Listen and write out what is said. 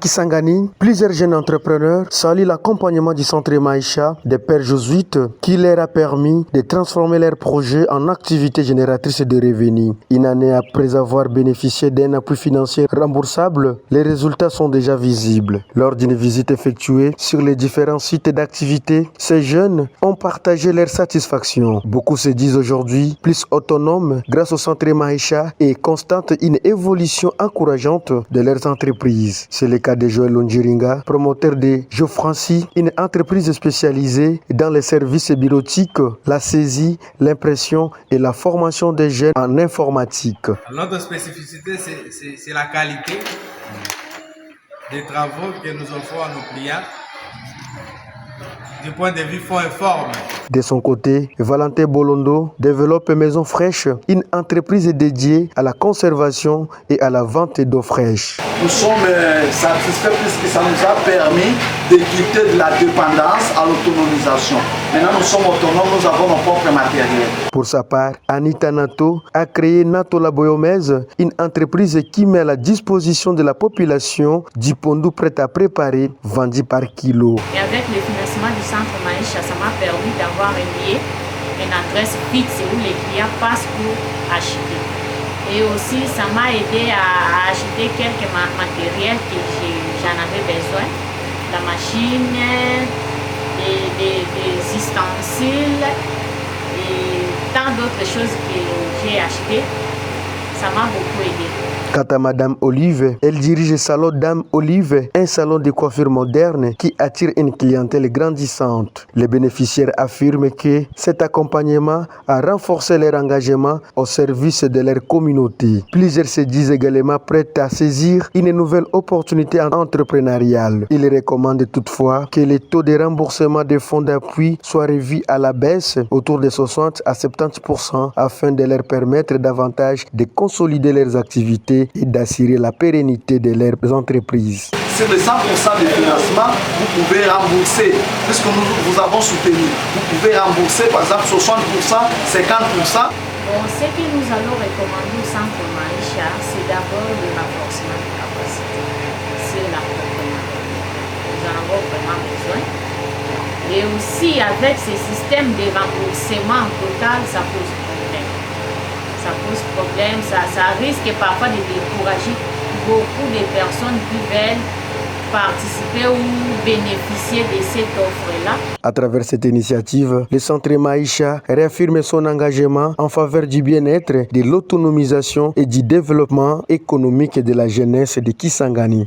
Kisangani, plusieurs jeunes entrepreneurs saluent l'accompagnement du centre Maïcha des pères jésuites qui leur a permis de transformer leurs projets en activités génératrices de revenus. Une année après avoir bénéficié d'un appui financier remboursable, les résultats sont déjà visibles. Lors d'une visite effectuée sur les différents sites d'activité, ces jeunes ont partagé leur satisfaction. Beaucoup se disent aujourd'hui plus autonomes grâce au centre Maïcha et constatent une évolution encourageante de leurs entreprises. C'est le cas de Joël Onjiringa, promoteur de Geofranci, une entreprise spécialisée dans les services bureautiques, la saisie, l'impression et la formation des jeunes en informatique. Notre spécificité, c'est la qualité des travaux que nous offrons à nos clients du point de vue fonds et forme. De son côté, Valentin Bolondo développe Maison Fraîche, une entreprise dédiée à la conservation et à la vente d'eau fraîche. Nous sommes satisfaits puisque ça nous a permis de quitter de la dépendance à l'autonomisation. Maintenant, nous sommes autonomes, nous avons nos propres matériels. Pour sa part, Anita Nato a créé Nato La Boyomèse, une entreprise qui met à la disposition de la population du pondou prêt à préparer, vendu par kilo. Et avec le financement du centre Maïcha, ça m'a permis d'avoir un lieu, une adresse fixe où les clients passent pour acheter. Et aussi, ça m'a aidé à acheter quelques matériels que j'en avais besoin. La machine, des ustensiles et tant d'autres choses que j'ai achetées. Ça m'a beaucoup aidé. Quant à Madame Olive, elle dirige le salon Dame Olive, un salon de coiffure moderne qui attire une clientèle grandissante. Les bénéficiaires affirment que cet accompagnement a renforcé leur engagement au service de leur communauté. Plusieurs se disent également prêts à saisir une nouvelle opportunité entrepreneuriale. Ils recommandent toutefois que les taux de remboursement des fonds d'appui soient revus à la baisse autour de 60 à 70% afin de leur permettre davantage de consolider leurs activités et d'assurer la pérennité de leurs entreprises. Sur les 100% de financement, vous pouvez rembourser, puisque nous vous avons soutenu. Vous pouvez rembourser par exemple 60%, 50%. Bon, ce que nous allons recommander au centre Maïcha, c'est d'abord le renforcement de capacité. C'est l'entrepreneuriat. Nous en avons vraiment besoin. Et aussi, avec ce système de remboursement total, ça pose problème. Ça pose problème, ça risque parfois de décourager beaucoup de personnes qui veulent participer ou bénéficier de cette offre-là. À travers cette initiative, le centre Maïcha réaffirme son engagement en faveur du bien-être, de l'autonomisation et du développement économique de la jeunesse de Kisangani.